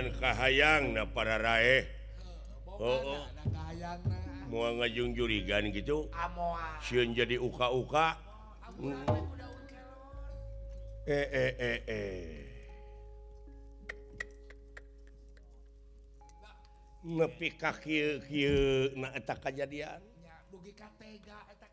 ngan kahayang na para raeh. Mau ngajung jurigan gitu. Sieun jadi uka-uka. Nepi ka kieu na eta kajadian. Dugi katega eta.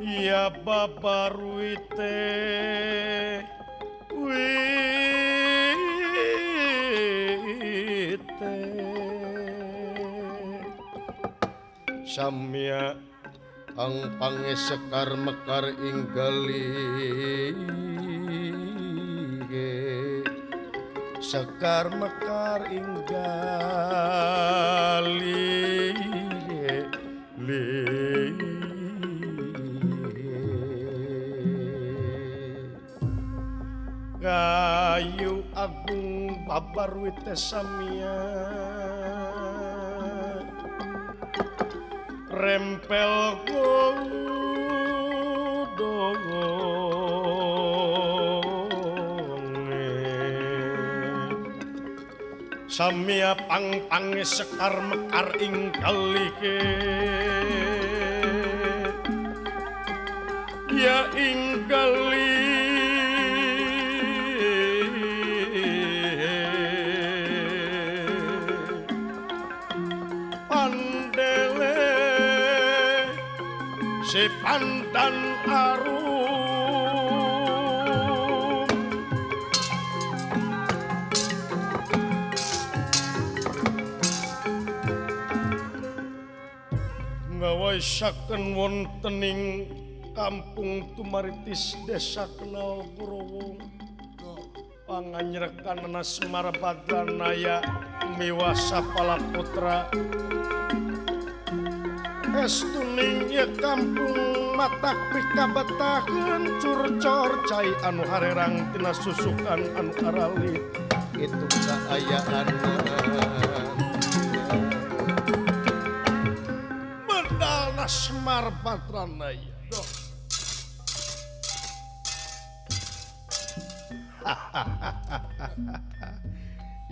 Ya babaruite wite samya ang pangesekar mekar inggali sekar mekar inggali Gayu agung babarwite samia rempel godonge samia pang-pange sekar mekar ing kalike ya ing kali si pandan arum ngawaisaken wontening kampung tumaritis desa kenal Purowong panganyrekanana Semar Baganaya miwasa palaputra estuning ye kampung matak pikabetakeun curcor cai anu harerang tina susukan anu aralit itu keayaan medalna Semar Patranaya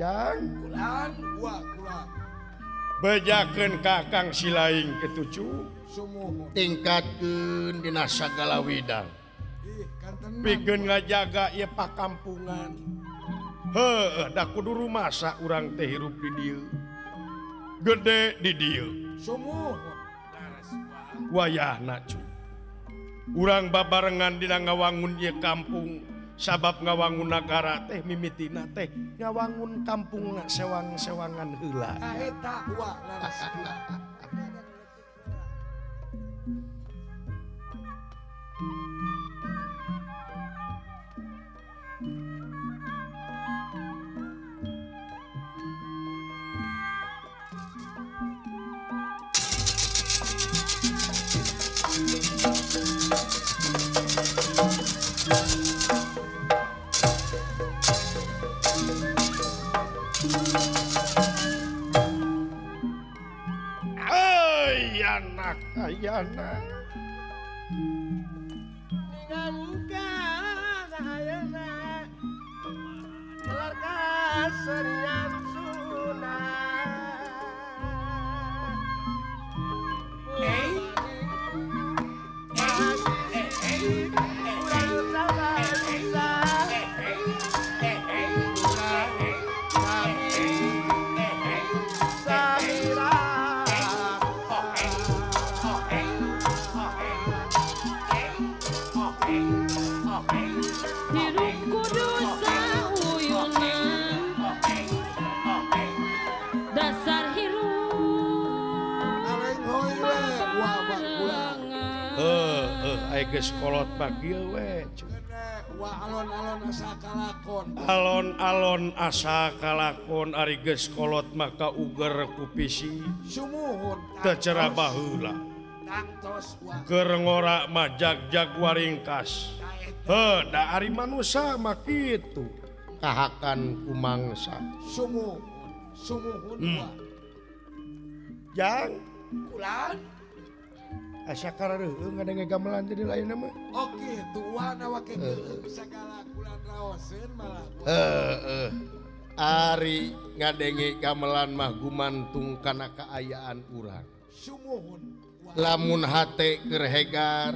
yang Kulan, kulan. bejakeun Kakang Silaing ketujuh Sumuhun. tingkatkeun dina sagala widang Ih, kan tenang. pikeun ngajaga ieu pakampungan heueuh da kudu rumasa urang teh hirup di dieu gede di dieu Sumuhun. Laras wa. wayahna cu urang babarengan dina ngawangun ieu kampung sabab ngawangun nagara teh mimitina teh ngawangun kampung sewang-sewangan heula Eta wa laras wa. anak ayana Ningalukan ayeuna gelar kaserian sunah. Hey. Dasar hirup Aleng hoy we wa bakulang. aya geus kolot bagieu we Wa alon-alon asa kalakon. alon-alon asa kalakon ari geus kolot maka uger ku pisi Sumuhun. teu cerah baheula Tangtos wa. keur ngora mah jag-jag waringkas da ari manusia mah kitu kahakan ku mangsa Sumuhun. Sumuhun wa. jang Kulan. asa kareueung ngadenge gamelan jadi lain mah Oke, tua na wake sagala kulan raoseun malah. ari ngadenge gamelan mah gumantung kana kaayaan urang Sumuhun. Wa. lamun hate keur hegar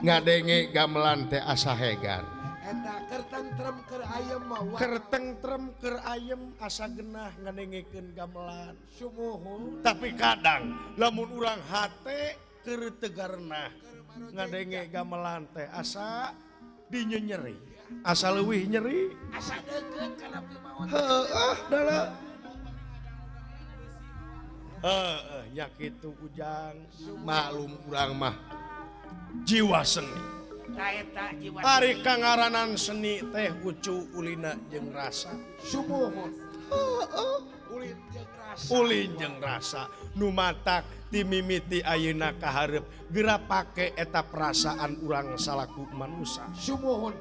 ngadenge gamelan teh asa hegar Eta keur tentrem keur ayem mah wa. keur tentrem keur ayem asa genah ngadengekeun gamelan Sumuhun. tapi kadang lamun urang hate keur tegarna ngadenge gamelan teh asa dinyenyeri asa leuwih nyeri Asa deukeut kana pimaon. heuh dala nya kitu ujang maklum urang mah jiwa seni Ta eta jiwa. ari kangaranan seni teh ucu ulina jeung rasa Sumuhun. Ulin jeung rasa. ulin jeung rasa nu matak timimiti ayeuna kaharep geura pake eta perasaan urang salaku manusia Sumuhun.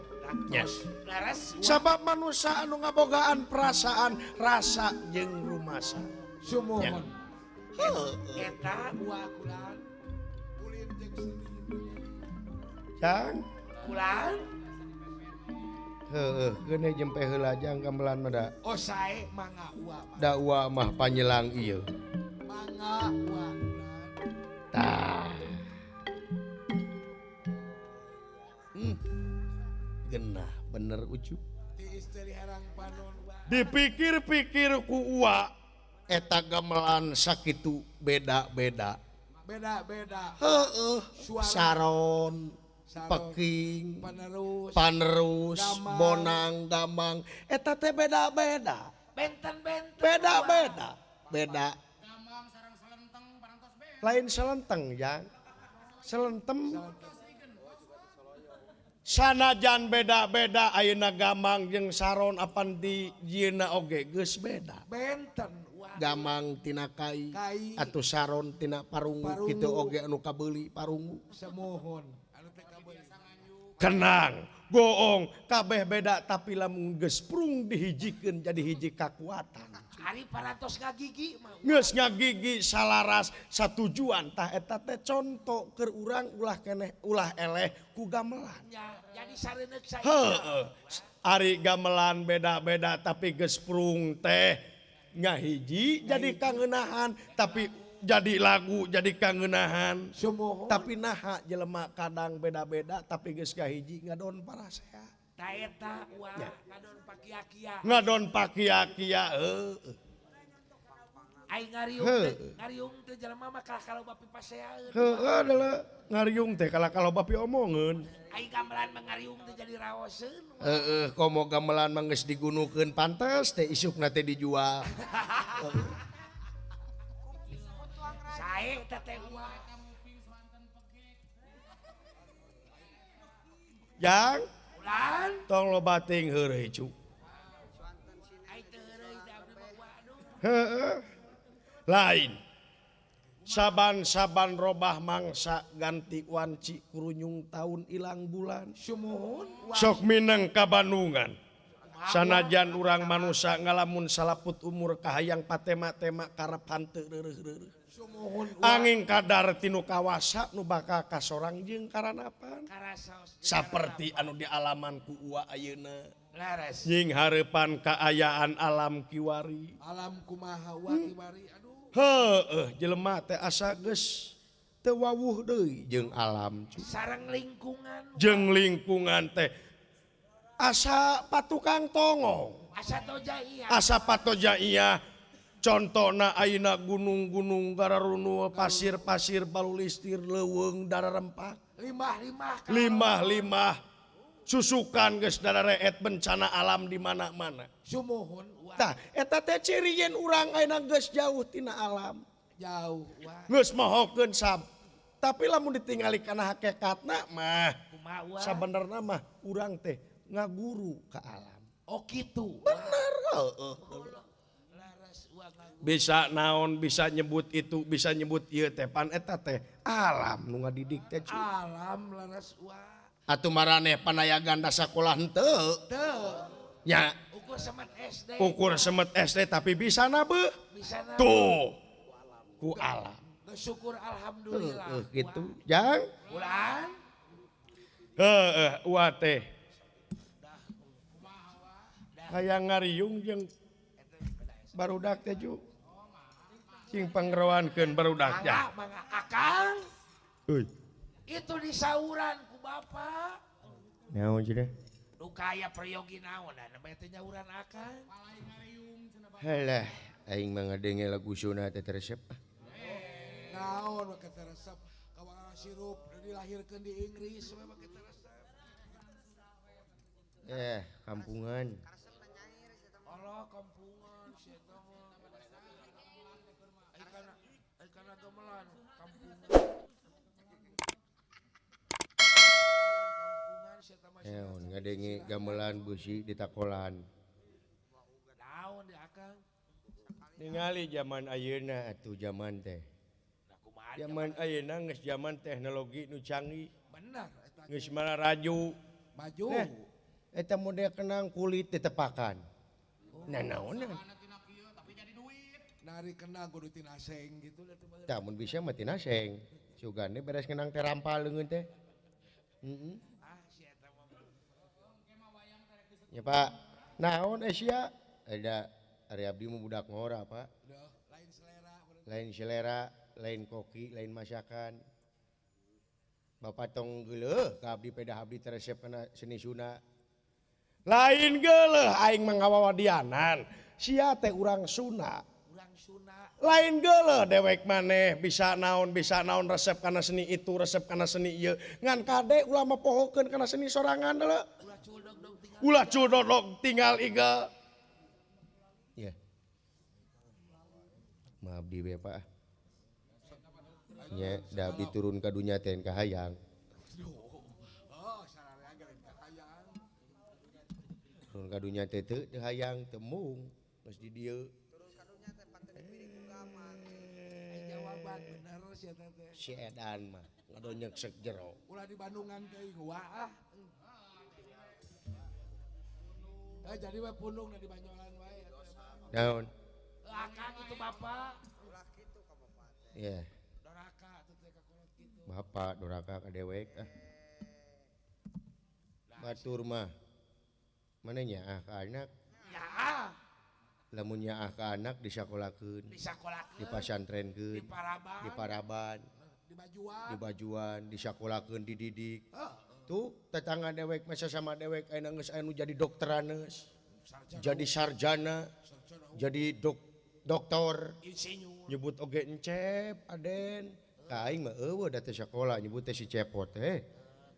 Yes. Laras wa. sabab manusia anu ngabogaan perasaan rasa jeung rumasa Sumuhun. Eta wa kulan. Ulin jeung seni. jang Kulan. heueuh geuneh jempe heula jang gamelan mah da Oh sae mangga wa. dakwah mah panyelang ieu Mangga wa. tah genah bener ucup Ti istri harang panon wa. dipikir-pikir ku uwa eta gamelan sakitu beda-beda Beda-beda. heueuh Suara. saron Saron. peking Panerus. panerus Gamang. bonang gamang eta teh beda-beda Benten-benten. beda-beda beda lain selenteng ya selentem sanajan beda-beda ayeuna gamang jeung saron apan di jieuna oge geus beda Benten. Wa. gamang tina kai Kai. atuh saron tina parungu Parungu. kitu oge anu kabeuli parungu Semohon. Anu teh kabeuli. kenang goong kabeh beda tapi lamun geus prung dihijikeun jadi hiji kakuatan. Ari parantos ngagigi mah. Geus ngagigi salaras satujuan tah eta teh conto keur urang ulah keneh ulah eleh ku gamelan. Ya, jadi sareneuk saya. Heeh. Ari gamelan beda-beda tapi geus prung teh ngahiji jadi kangeunahan tapi jadi lagu jadi kangeunahan. Sumuhun. Tapi naha jelema kadang beda-beda tapi geus kahiji ngadon parasea. Ta eta wah ngadon pakia-kia. Ngadon pakia-kia Aing ngariung teh jelema mah kalau bapi paseaeun. adalah ngariung teh kalau bapi omongeun. Aing gamelan mangariung teh jadi raoseun. Komo gamelan mah geus digunukeun pantes teh isukna teh dijual. Sae teh wah. Yang Ulan. tong lo bating heureuy cu. Ai teu heureuy teh abdi mah waduh. Heeh. Lain. Saban-saban robah mangsa ganti wanci kurunyung tahun ilang bulan. Sumuhun. Sok mineng ka Bandungan. Sanajan urang manusia ngalamun salaput umur kahayang patema-tema karep hanteu reureuh-reureuh. Sumuhun. Angin kadar tinu kawasa nu bakal kasorang jeung karanapan. Karasaos. Saperti anu dialaman ku uwa ayeuna. Laras. Jeung hareupan kaayaan alam kiwari. Alam kumaha wa kiwari aduh. Heueuh jelema teh asa geus teu wawuh deui jeung alam cu. Sareng lingkungan. Jeung lingkungan teh asa patukang tongong. Asa toja iya. Asa patoja iya. Contona ayeuna gunung-gunung gararunu pasir-pasir balulistir leuweung dararempak. Limah-limah susukan geus darareet bencana alam di mana-mana. Sumuhun. Tah eta teh ciri yen urang ayeuna geus jauh tina alam. Jauh wah. Geus mohokeun sab. Tapi lamun ditingali kana hakikatna mah Kumaha wah. sabenerna mah urang teh ngaguru ka alam. Oh kitu. Bener. Heeh. Laras wah ngagu. Bisa naon bisa nyebut itu bisa nyebut ieu teh pan eta teh alam nu ngadidik teh. Alam laras wah. Atuh maraneh panayagan da sakolah henteu. Teu. Nya Ukur semet SD. ukur semet SD tapi bisa na beuh. Bisa na. Tuh. Ku alam. Bersyukur alhamdulillah. Gitu. Jang. Ulan. Wa teh. Hayang ngariung jeung barudak teh ju. Cing pangrawankeun barudak ja. Mangga akang. Euy. Itu disauran ku bapak. Naon cenah? Nu kaya prayogi naon namanya teh nyauran akang. Halah, aing mah ngadenge lagu sunah teh resep. Naon make teh resep kawangan sirup dilahirkeun di Inggris we make teh resep. Kampungan. Allah kampungan si eta mah. Ai kana gamelan kampungan. Kampungan si eta mah. Ngadenge gamelan beusi ditakolan. Naon di akang? Ningali zaman ayeuna atuh zaman teh. Zaman ayeuna geus zaman teknologi nu canggih. Bener eta. Geus mararaju. Maju. Eta model kenang kulit ditepakan. Nah naonan. Nari kena kudu tina seng gitu lah tuh. Tah mun bisa mah tina seng. Sugane beres kenang teh rampal leungeun teh. Heeh. Si eta mah. Ya Pak. Naon sia? Ada ari abdi mah budak ngora, Pak. Lain selera. Lain selera, lain koki, lain masakan. Bapak tong geuleuh ka abdi pedah abdi teh resep kana seni Sunda. Lain geuleuh aing mangawawadianan. Sia teh urang Sunda. Urang Sunda. Lain geuleuh dewek maneh bisa naon resep kana seni itu, resep kana seni ieu. Ngan kade ulah mah pohokeun kana seni sorangan deuleu. Ulah culdog tinggal iga. Ya. Maaf di we Pak. Nya da abdi turun ka dunya teh kahayang. Oh, sararea ge lain kakayang. Turun ka dunya teh teu hayang temung geus di dieu. Turun ka dunya teh panten dipiring ku kamar. Jawaban bener sih teh. Si Edan mah ngadonyek sek jero. Ulah di Bandungan teh gua ah. Jadi we pundung di Banyolan wae. Naon? Akang itu bapak. Iya. Doraka tuh teh kakolot gitu. Bapak doraka ka dewek ah. Batur mah. Mana nyaah ka anak? Nyaah. Lamun nyaah ka anak disakolakeun. Disakolakeun. Dipasantrenkeun. Di Paraban. Di Paraban. Di Bajuan. Di Bajuan, disakolakeun dididik. Oh, Tuh tetangga dewek masa sama dewek aya geus anu jadi dokteraneus. sarjana. Jadi sarjana, jadi doktor. Insinyur. Nyebut oge encep, Aden. Ka aing mah eueuh da teh sakola nyebut teh si cepot teh.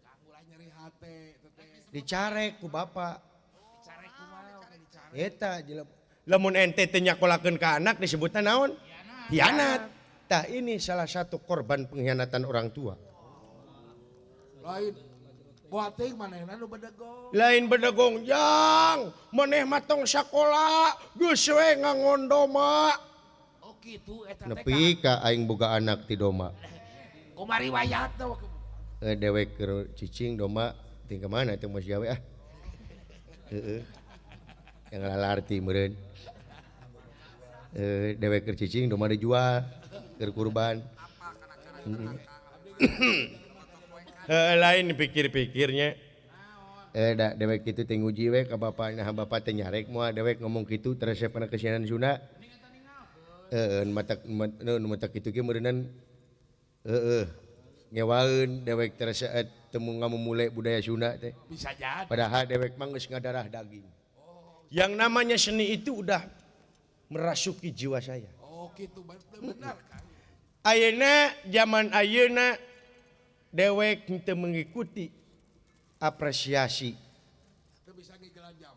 Kang ulah nyeri hate teh. Dicarek ku bapak. Dicare kumaha oke dicare. Eta lamun ente teh nyakolakeun ka anak disebutna naon? Hianat. Tah ini salah satu korban pengkhianatan orang tua. Lain buating manehna nu bedegong. Lain bedegong jang, maneh mah tong sakola, geus we ngangondo mak. Oh kitu eta teh. Nepi ka aing boga anak ti doma. Kumari wayat teh. Dewek keur cicing doma ting ka mana teh mos gawe ah. Heeh. Yang lalarti meureun. Dewek keur cicing doma dijual keur kurban. Lain pikir-pikirnya. Da dewek kitu teh nguji we ka bapana, bapak teh nyarek moal dewek ngomong kitu teresepna kesianan Sunda. Mata kitu ge meureunan ngewaeun dewek tereset temu ngamumule budaya Sunda teh. Bisa jadi. Padahal dewek mah geus ngadarah daging. Yang namanya seni itu udah merasuki jiwa saya. Oh gitu benar kan. Ayeuna zaman ayeuna dewek teu mengikuti apresiasi.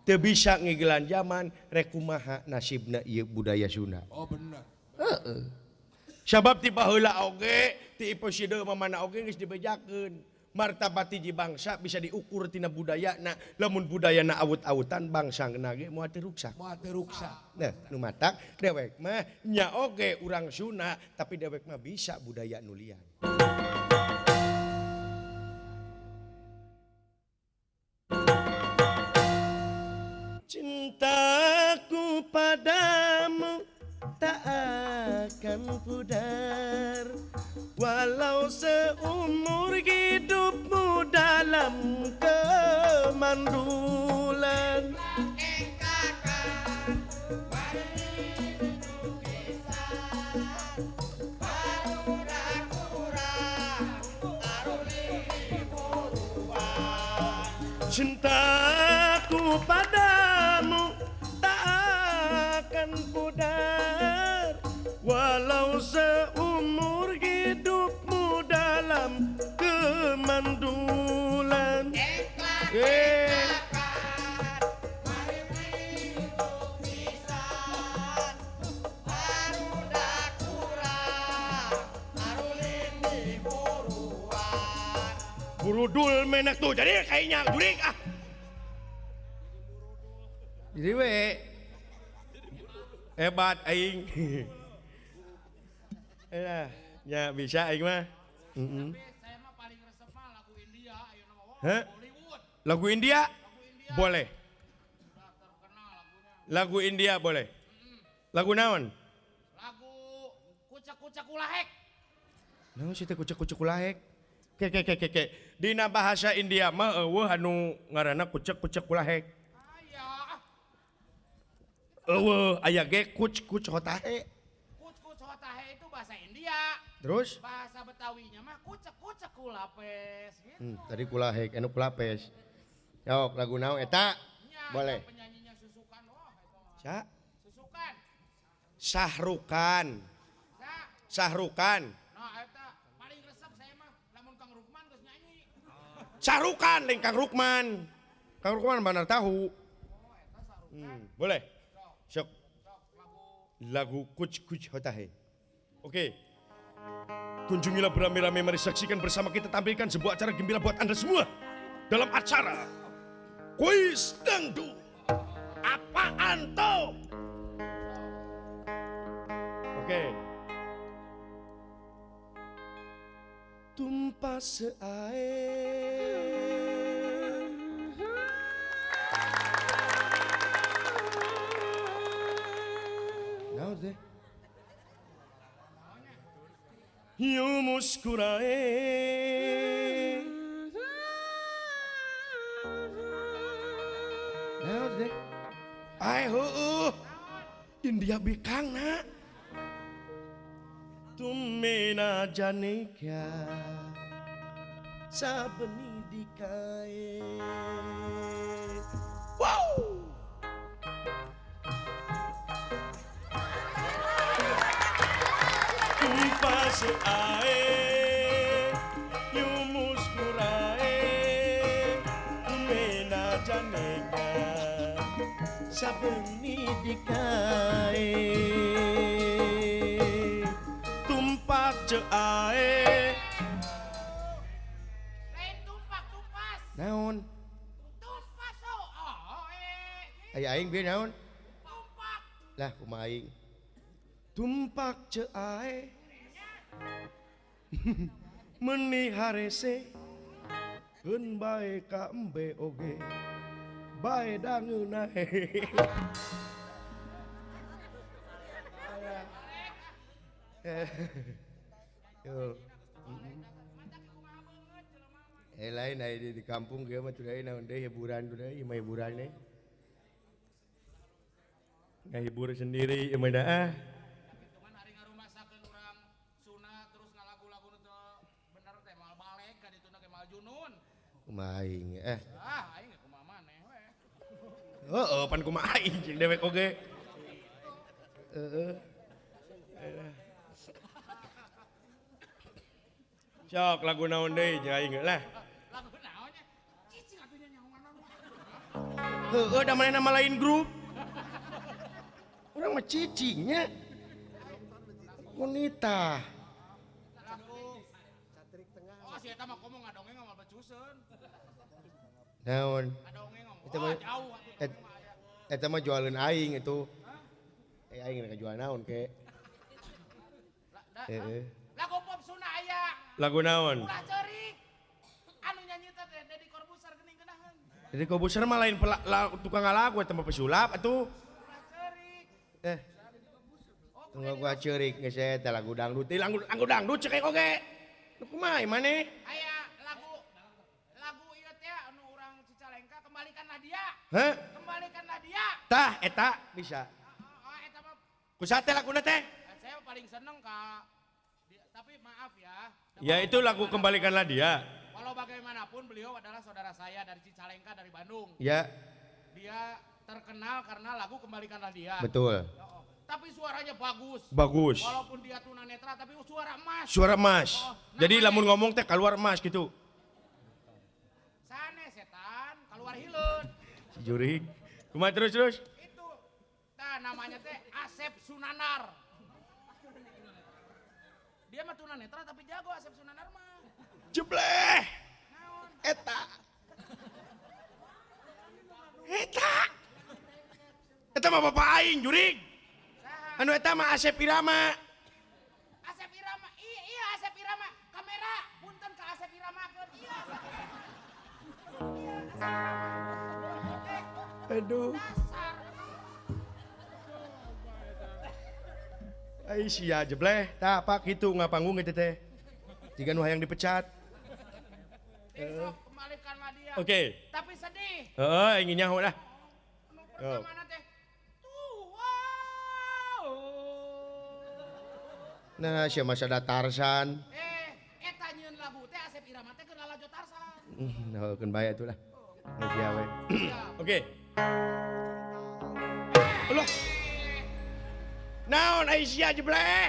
Teu bisa ngigelan zaman rek kumaha nasibna ieu budaya Sunda. Oh benar. Heeh. Sabab ti baheula oge ti iposide mamana oge geus dibejakeun. Martabat hiji bangsa bisa diukur tina budayana. Lamun budayana awut-awutan bangsa geuna ge moal teu ruksak. Moal teu ruksak. Nah, nu matak dewek mah nya oge urang Sunda tapi dewek mah bisa budaya nu lian. Cintaku padamu tak akan pudar walau seumur hidupmu dalam kemandulan. Cintaku padamu tak akan pudar walau seumur hidupmu dalam kemandulan. Burudul menak tuh jadi kayaknya jurik ah. Jadi we hebat aing. Ya bisa aing mah. Saya mah paling resep mah lagu India ayeuna mah Bollywood. Lagu India? Boleh. Lagu India boleh. Lagu naon? Lagu Kucak-kucak ulahek. Naon sih teh kucek-kucek ulahek? Ke. Dina bahasa India mah eueuh anu ngaranna kucek-kucek ulahek. Aya. Eueuh aya ge kuc-kuc hotahe. Kuc-kuc hotahe itu bahasa India. Terus? Bahasa Betawinya mah kucek-kucek kulapes gitu. Tadi kulahek anu kulapes. Yok lagu naon eta? Boleh. Penyanyinya Susukan. Oh, itu mah. Sa? Susukan. Sahrukan. Sahrukan. Nah, eta paling resep saya mah lamun Kang Rukman geus nyanyi. Sahrukan lain Kang Rukman. Kang Rukman benar tahu. Boleh. Sok. Lagu kuc-kuc hotahe. Oke. Kunjungilah beramai-ramai, mari saksikan bersama kita tampilkan sebuah acara gembira buat Anda semua. Dalam acara Kuis Dangdut. Apaan tuh? Oke. tumpah seair. Naon teh? Yumus kurae. Naon teh? Ai heueuh. India bikangna. Tumena janika sabeni dikae. Wow. Tumpah seae yumus kurae tumena janika sabeni dikae. Tumpak ceae. Lain tumpas. Naon? Tumpas so. Aya aing bieu naon? Tumpak. Lah kumaha aing. Tumpak ceae. Meuni harese. Eun bae ka embe oge. Bae dangeuna he. Yo. Lain di kampung ge mah teu deui naon deui hiburan teu deui mah hiburan deui. Ngahibur sendiri ieu mah dah. Cuman hari ngarumasakeun urang sunat terus ngalagu-lagu nu teu bener teh mal balik ka dituna ge mal junun. Kumaha aing Aing ge kumaha maneh we. Heeh pan kumaha aing jeung dewek oge. Heeh. Sok lagu naon deui jeung aing lah. Lagu naonnya? Cicing atunya nyawana mah. Heueuh da manehna mah lain grup. Urang mah cicingnya. Kunita. Lagu Catrik Tengah. Oh si eta mah komo ngadongeng mah becuseun. Naon? Ngadongeng mah. Eta mah Jauh eta mah jualan aing itu. Aing rek jual naon ke? Heeh. Lagu pop Sunda aya. Lagu naon? Ulah ceurik. Anu nyanyi teh Deddy Corbuzier geuning geunaheun. Jadi Corbuzier mah lain tukang ngalagu eta mah pesulap atuh. Ulah ceurik. Tunggu gua ceurik geus eta lagu dangdut. Lagu dangdut cek oge. Nu kumaha maneh? Aya lagu ieu teh anu urang Cicalengka kembalikanlah dia. Heh? Kembalikanlah dia. Tah eta bisa. Eta mah Kusaha teh laguna teh? saya paling seneng Kak. Tapi maaf ya. Ya itu lagu kembalikanlah dia. Walau bagaimanapun beliau adalah saudara saya dari Cicalengka dari Bandung. Ya. Dia terkenal karena lagu Kembalikanlah Dia. Betul. Tapi suaranya bagus. Bagus. Walaupun dia tunanetra tapi suara emas. Suara emas. Jadi namanya- lamun ngomong teh keluar emas gitu. Sana setan keluar hileun. Si Jurig. Kumaha terus? Itu. Nah namanya teh Asep Sunanar. Dia mah tunanetra tapi jago Asep Sunanar mah. Jebleh. Naon? Eta. Eta mah bapak aing Jurig. Saha? Anu eta mah Asep Irama. Asep Irama. Iya Asep Irama. Kamera punten ka Asep Irama keun. Iya Asep Irama. Iya Asep Irama. Aduh. Dasar. Ai sia jebleh. Tah apa kitu ngapanggung eta teh. Jiga nu hayang dipecat. Besok kembalikanlah dia. Oke. Tapi sedih. Heeh, ingin nyaho lah. Anu pertama teh. Wow. Nah, sia masa ada Tarsan. Eta nyieun lagu teh Asep Irama teh keur lalajo Tarsan. Nahokeun bae atuh lah. Geus sia we. Siap. Oke. Allah. Naon ai sia jebleh?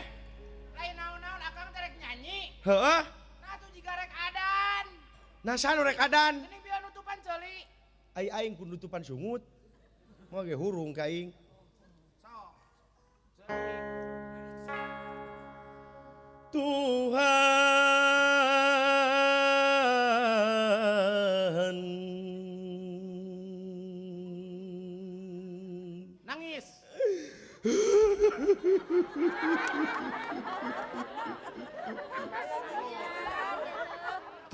Lain naon-naon akang teh rek nyanyi. Heeh. Nah tuh jiga rek adan. Nah sanu rek adan. Geuning bieu nutupan ceuli. Ai aing kudu nutupan sungut. Moal ge hurung ka aing. Sok. Ceuli. Tuhan. Nangis.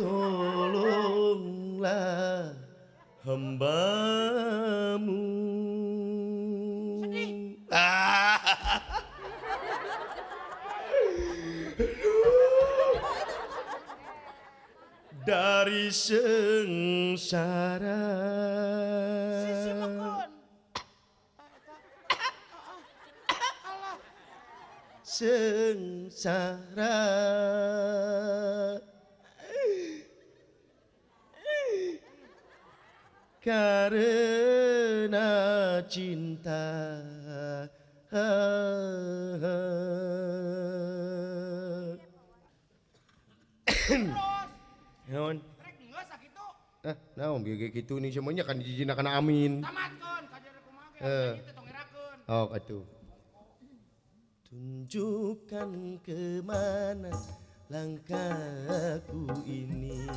tolonglah hambamu. Sedih. Dari sengsara. Sisi makan. Allah. Sengsara. Karena cinta. Terus. Naon? Rek ngeus sakitu. Naon bieu kitu nih semuanya kan dijinakan amin. Tamatkeun kajar kumaha ge teh tong ngerakeun. Oh, atuh. Tunjukkan kemana langkahku ini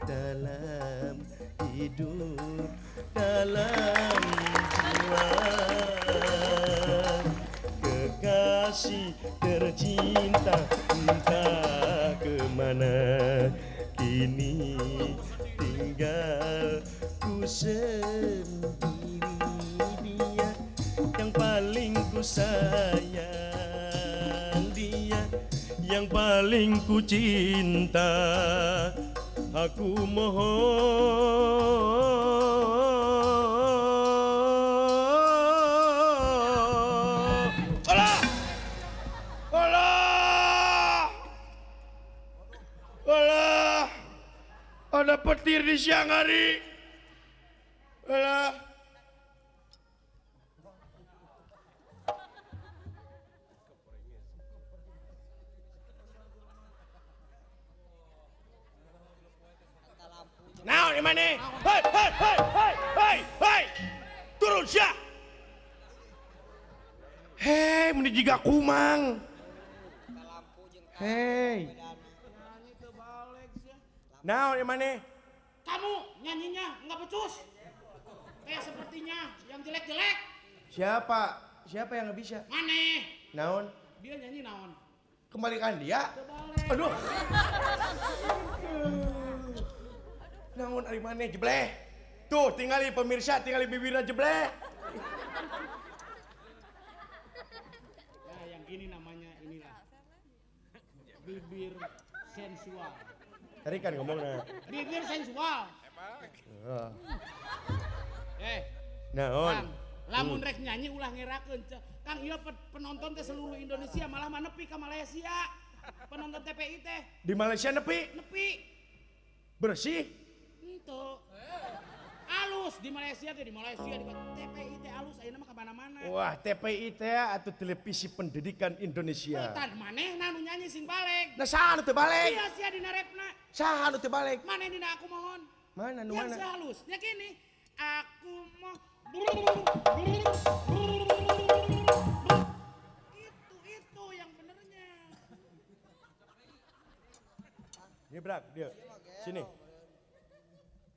dalam hidup, dalam jiwa. Kekasih tercinta, entah kemana kini tinggal ku sendiri. Dia yang paling ku sayang, dia yang paling ku cinta. Aku mohon. Alah! Alah! Alah! Ada petir di siang hari. Alah! Nah, di mana? Hei, hei, hei, hei, hei, hei, turun sia. Hei, meni jiga kumang. Hei. Nah, di mana? Kamu nyanyinya enggak becus. Kayak sepertinya yang jelek-jelek. Siapa? Siapa yang nggak bisa? Maneh. Naon? Dia nyanyi naon? Kembalikan dia. Kebalik. Aduh. Naon ari maneh jebleh. Tuh, tingali pemirsa, tingali bibirna jebleh. Nah, yang ini namanya inilah. Bibir sensual. Tadi kan ngomongna. Bibir sensual. Naon? Kang, lamun rek nyanyi ulah ngerakeun. Kang, ieu penonton teh seluruh Indonesia malah nepi ka Malaysia. Penonton TPI teh Di Malaysia nepi? nepi. Bersih? Itu. Alus di Malaysia teh di TPI teh alus ayeuna mah ka mana-mana. Wah, TPI teh atau televisi pendidikan Indonesia. Tan manehna nu nyanyi sing balik. Nah, saha nu teu balik? Iya sia dina repna. Saha nu teu balik? Maneh dina aku mohon. Mana nu Yang mana? sehalus. Ya gini. Aku mau itu yang benernya. Ini Brak, dia. Sini.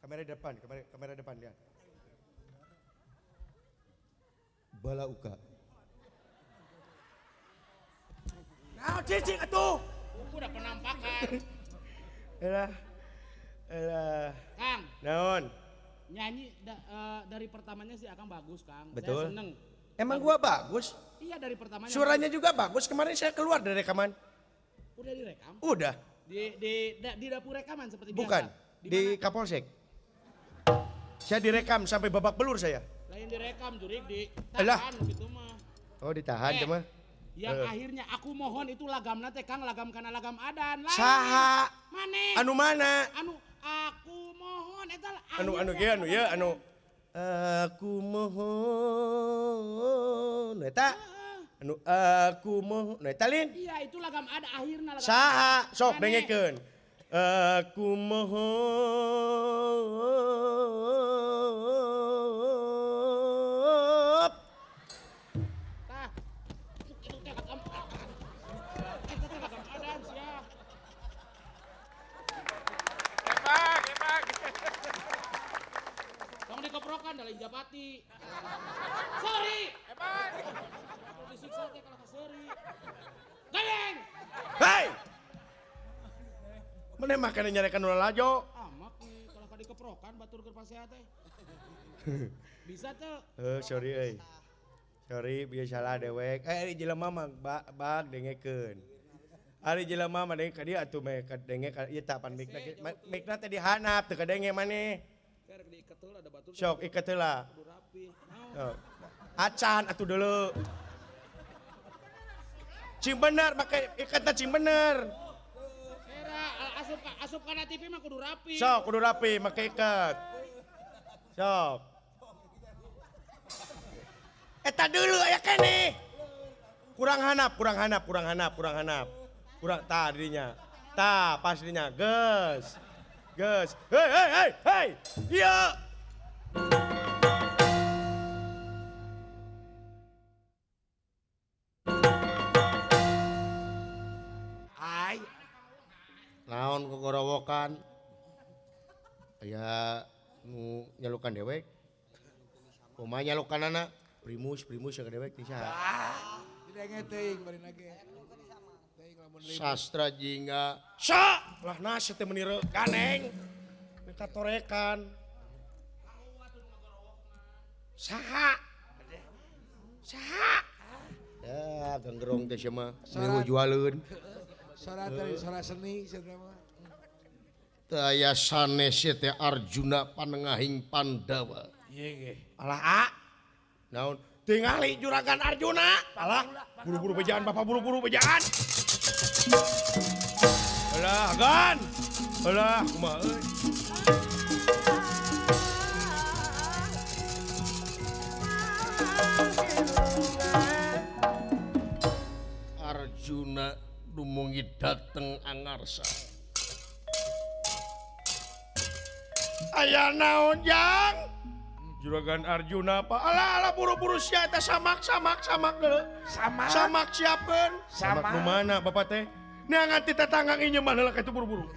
Kamera depan, kamera depan lihat. Bala uka. Nah, cicing atuh. Udah penampakan. Elah. Kang, Naon? nyanyi dari pertamanya sih Akang bagus, Kang. Betul. Saya seneng. Emang gua bagus? Iya dari pertamanya. Suaranya juga bagus. Kemarin saya keluar dari rekaman. Udah direkam? Udah. Di dapur rekaman seperti Bukan. biasa. Di Kapolsek. Saya direkam sampai babak belur saya. Lain direkam, Jurik Alah. ditahan gitu mah. Oh, ditahan mah. Yang akhirnya aku mohon itu lagamna teh Kang, lagam kana lagam adan. Lain. Saha? Maneh. Anu mana? Anu aku mohon eta Anu ya anu. Aku mohon. Eta. Anu aku mohon. Eta lin. Iya, itu lagam ada akhirna lagam. Saha? Sok Maneh. dengekeun. Aku mohon. Tah. Itu teh lagam. Itu teh lagam adan sia. Hebat. Tong dikoprokan dari Japati. Sorry. Hebat. Atau disiksa teh kalau sorry. Gayeng. Hei! Mana makan nyarekan ulah lajo. Amak nih kalau ka dikeprokan batur keur pasehat teh. Bisa teh. Sorry euy. Sorry biasalah dewek. Ari jelema mah bag dengekeun. Ari jelema mah denge ka dieu atuh mah denge ka ieu tah pan mikna teh dihanap teu kadenge maneh. Keur diiket heula ada batur. Sok iket heula. Kudu rapi. Acan atuh deuleu. Cing bener make iketna cing bener. Era asup kana TV mah kudu rapi. Sok kudu rapi make iket. Sok. Eta dulu aya keneh. Kurang hanap. Kurang tah dirinya. Tah pas dirinya. Geus. Hei. Iya. Naon kegorowokan aya nu nyalukan dewek kumaha nyalukanana primus ya dewek ti saha tidak teuing bari nage teuing lamun sastra jingga sa lah nasi teh menire ganeng mereka torekan saha ya ganggerong teh sia mah meueuh jualeun sora seni cenah mah. Daya sanes teh Arjuna panengahing Pandawa. Ieu ge. Alah a. Naon? Tingali juragan Arjuna. Alah, buru-buru bejaan Bapak buru-buru bejaan. Alah, gan. Alah, kumaha euy. Arjuna dumungi dateng Angarsa. Aya naon jang? Juragan Arjuna apa? Alah buru-buru sia eta samak deuleu. Samak siapkeun. Samak nu mana Bapak teh? Nya nganti tetanggang ieu mah heula kitu buru-buru.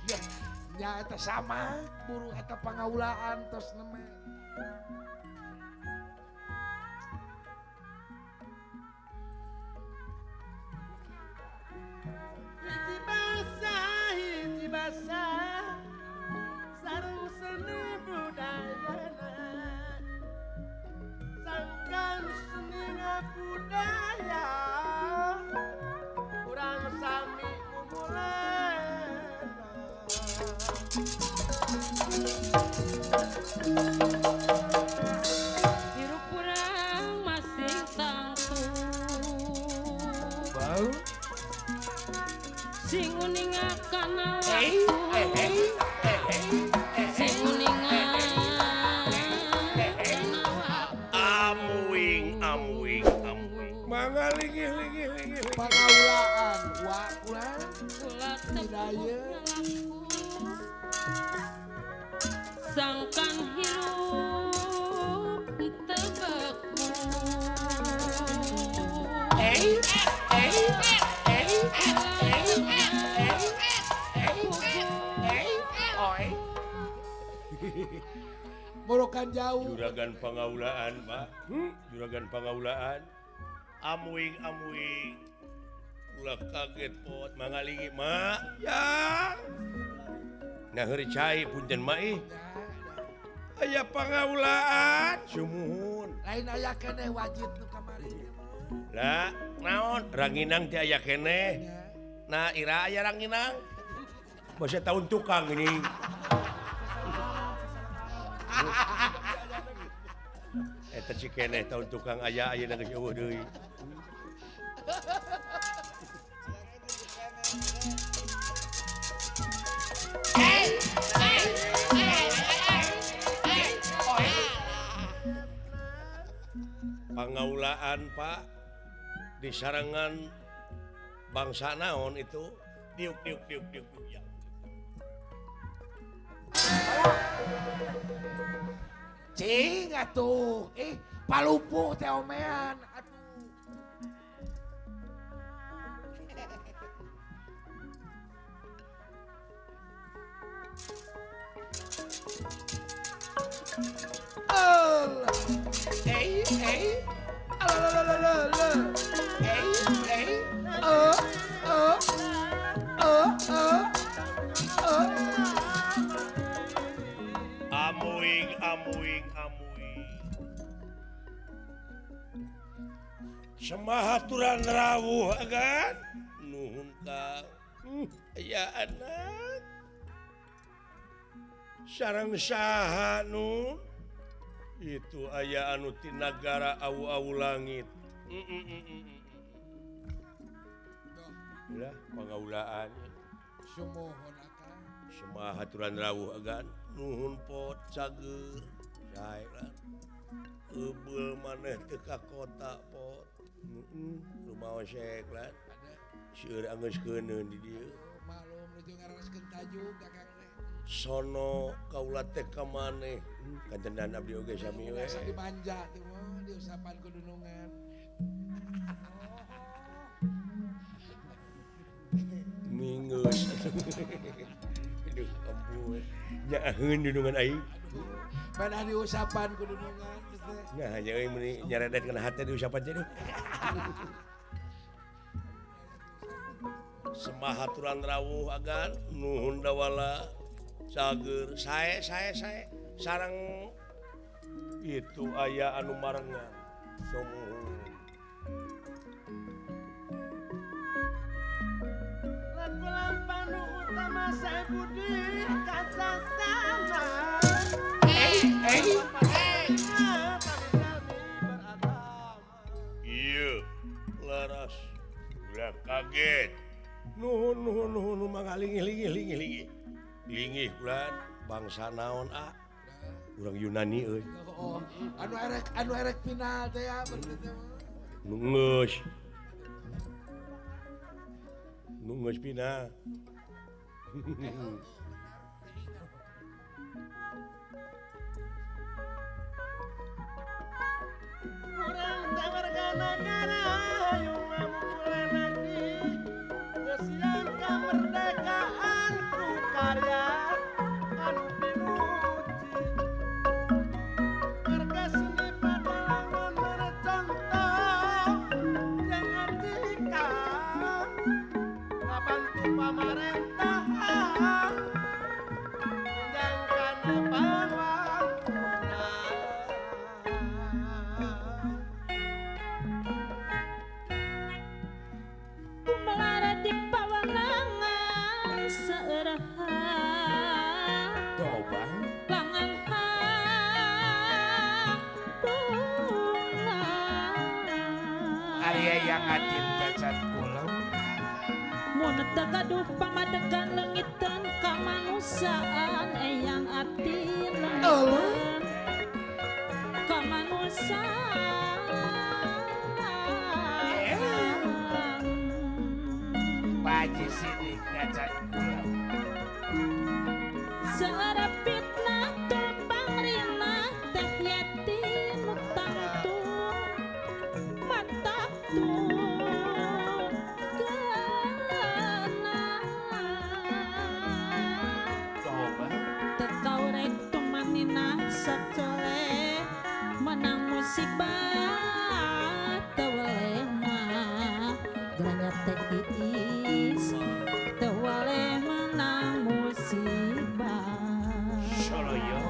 Nya eta sama buru eta pangaulaan tos nama. Hiji basah sareng seni budayana sangkan seni budaya urang sami ngumulena hirup urang masih tangtu Bau sing uningakan waktu sing uningakan Amuing. Mangga linggih. pangaulaan wa urang kula budaya sangkan hirup tebeku borokan jauh Juragan pangaulaan, Pak. Juragan pangaulaan. Amuing. Ulah kaget pot mangalingi, Mak. Ya. Nah heuri cai punten mah aya pangaulaan sumuhun. lain aya keneh wajib nu kamari Lah, naon? Ranginang teh aya keneh. Nah, ira aya ranginang. Masih tahun tukang ini. Eta si keneh tahun tukang aya geus eueuh deui. Pangaulaan, Pak, di sarangan bangsa naon itu diuk ya. cing atuh palupuh teh omean atuh Semahaturan rawuh agan nuhun Kang. Ya anak sarang saha nun itu aya anu ti nagara awu-awu langit. Ulah pangaulaan Sumohon akang. semahaturan rawuh agan nuhun pot cager sae lah eubel maneh teu ka kota pot. Rumaos sek lah seueur anggeus keuneun di dieu. Malum nu jeung ngaraoskeun tajuk kakang teh. Sono kaula teh ka maneh kancendan abdi oge sami we. Biasa dimanja teh mah diusapan ku dunungan. Mingeus. Aduh ampun. Nyaeun dudungan aing. Pada diusapan ku dunungan teh. Nah, nya euy meuni nyaredet kana hate diusapan jadi. Semahaturan rawuh agan nuhun dawala cager sae sareng itu aya anu marengan somuhun. Lampanu utama saya budi kasasana. Iya, laras. Ulah kaget. Nuhun mangga lingih. Lingih kulan bangsa naon urang Yunani euy. Oh, anu erek final teh ya bener teh mah. Nungeus pina. Urang teh warga negara hayung ngamulan lagi. Geus siang kemerdekaan ku karya anu pinuji. Warga seni Padalangan bercontoh yang etika. Ngabantu pamerintahan menjangkana pembangunan. Kumelara di pawangangan seurahan Coba. langan Arya yang atin cacat kula. mun teu gaduh pamadegan leungiteun kamanusaan eyang atina kamanusan Baji sidik cacat kula. Sarapitna tumpang rina teh yati nu tangtu mataktu Coba. tekau rek tumanina sacoleh menang musibah tewaleh mah geranya teh iis tewaleh menang musibah Soloyo.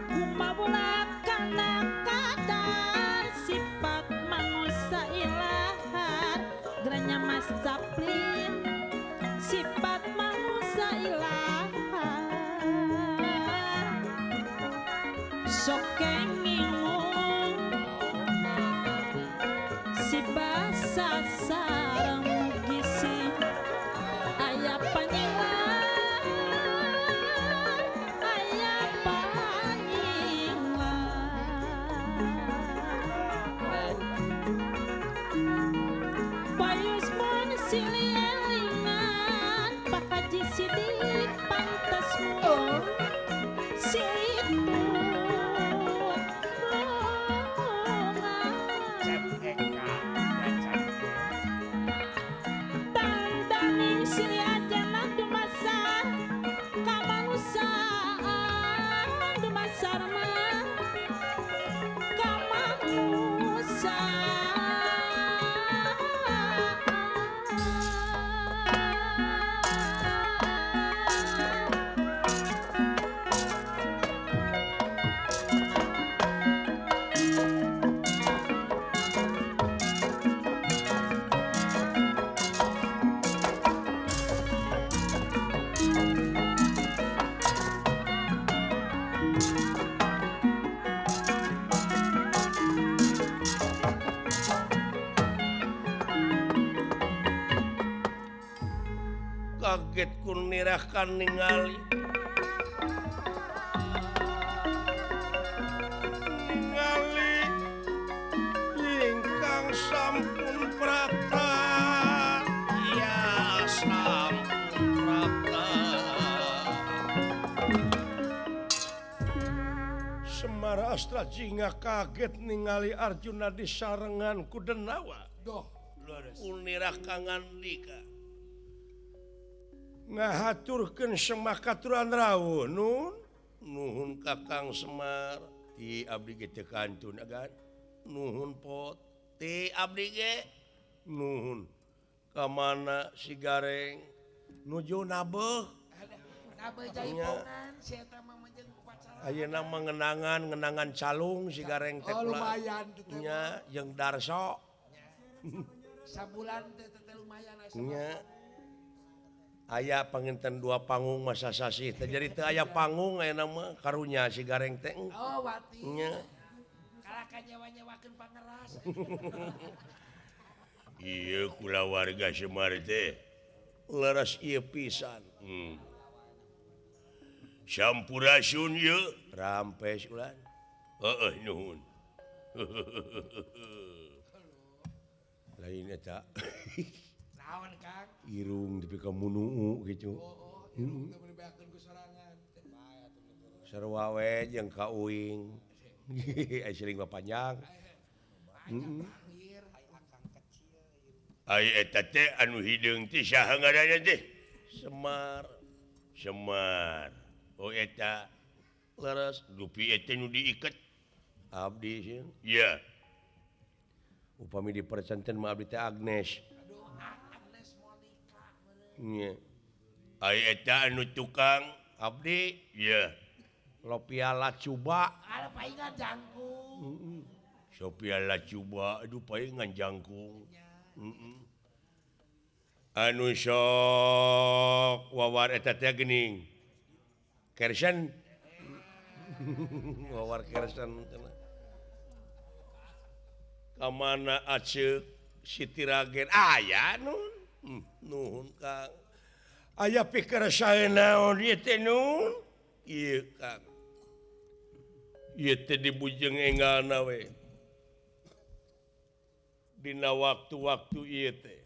Kumabula kana kadar sifat manusia ilahan geranya mas caplin sifat manusia ilahan sok kengingung si basa sareng gisi aya panyilan aya panyilan payus mun silih elingan Pak Haji Sidik pantes mun situ Cep eka cacat kula. Tandanging silih ajenna dumasar kamanusaan dumasar mah kamanusan kaget kunirahkan ningali ingkang sampun prata ya sampun prata Semar Astra Jingga kaget ningali Arjuna disarengan ku Denawa Doh, unirah kangandika ngahaturkeun semakaturan rawuh nuhun Kakang Semar ti abdi ge teu kantun agan nuhun pot ti abdi ge nuhun ka mana si Gareng nuju nabeuh kabeh jaipongan si eta mah menjeung upacara. ayeuna mah ngenangan calung si Gareng teh Oh lumayan gitu. nya jeung Darso Sabulan teh lumayan nya aya panginten 2 panggung masa sasih teh jadi teu aya panggung ayeuna mah karunya si Gareng teh Oh wati. nya Kalah kanyawa-nyawakeun pangeras. iya kula warga Semar teh leres ieu pisan sampurasun ye rampes ulan heeh nuhun lain eta Naon Kang? irung tapi kamu nuu gitu Irung teh bebeakeun ku sorangan. sarua we jeung ka uing ai siling panjang ai eta teh anu hideung teh saha ngaranna teh Semar oh eta leres dupi eta nu diiket abdi sieun iya upami dipercanten mah abdi teh Agnes Aduh, Agnes Monica. nya ai eta anu tukang abdi iya Lopia Lacuba Ada paingan jangkung. Sophia Lacuba aduh paingan jangkung anu sok wawar eta teh geuning Kersen wawar Kersen kamana aceuk Siti Ragen aya nuhun Kang aya pikir sae naon ieu teh nun ieu Kang ieu teh dibujeng enggalna we dina waktu-waktu ieu teh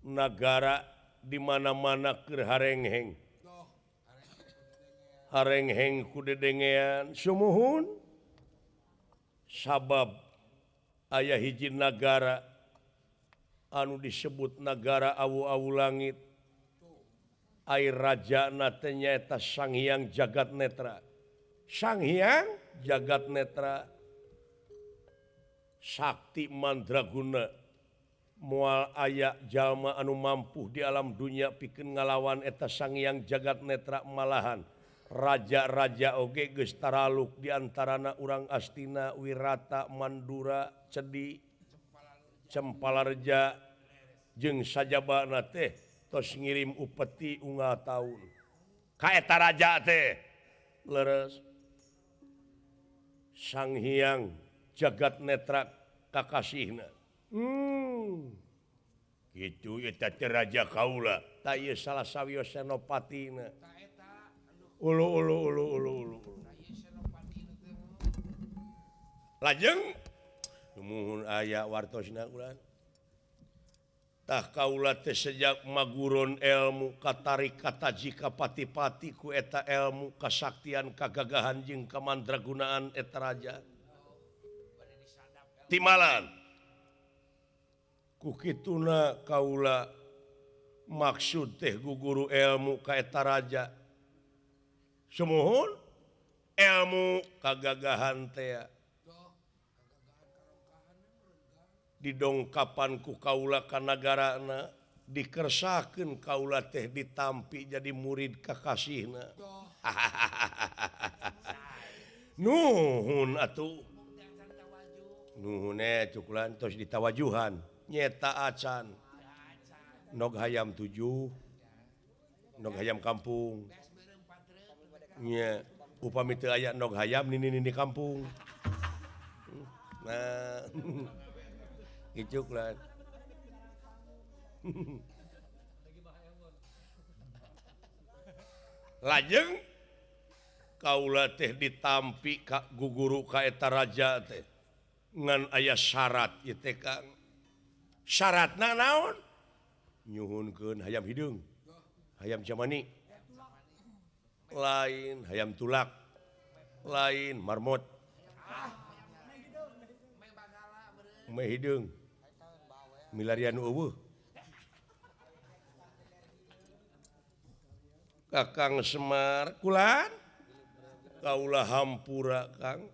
nagara di mana-mana keur harengheng ku dedengean sumuhun sabab aya hiji nagara anu disebut negara awu-awu langit air raja teh nyaeta Sang Hyang Jagat Netra Sang Hyang Jagat Netra sakti mandraguna moal aya jalma anu mampu di alam dunia pikeun ngalawan eta Sang Hyang Jagat Netra malahan raja-raja oge geus taraluk di antarana urang Astina, Wirata, Mandura, Cedi, Cempalareja jeung sajabana teh tos ngirim upeti unggal taun. Ka eta raja teh leres Sang Hyang Jagat Netra kakasihna. Kitu eta teh raja kaula, ta ieu salah sawiyo senopatina. Ulu. Lajeng muhun aya wartosna ulan. Tah kaula teh sejak maguron ilmu katarik kataji kapati-pati ku eta ilmu kasaktian kagagahan jeung kamandragunaan eta raja. Timalan ku kituna kaula maksud teh guguru ilmu ka eta raja. Sumuhun ilmu kagagahan teh didongkapan ku kaula ka nagarana dikersakeun kaula teh ditampi jadi murid kakasihna. Nuhun atuh. Nuhun cukulan tos ditawajuhan nyeta acan. Nog hayam 7. Nog hayam kampung. Nya upami teu aya nog hayam nini kampung. Nah icuk lah lajeng kaula teh ditampi ka guguru ka eta raja teh ngan aya syarat ieu teh Kang. Syaratna naon? Nyuhunkeun hayam hideung, hayam jamani, lain hayam tulak, lain marmot, meh hideung, milarian eueuh. Kakang Semar, kulan kaula hampura Kang.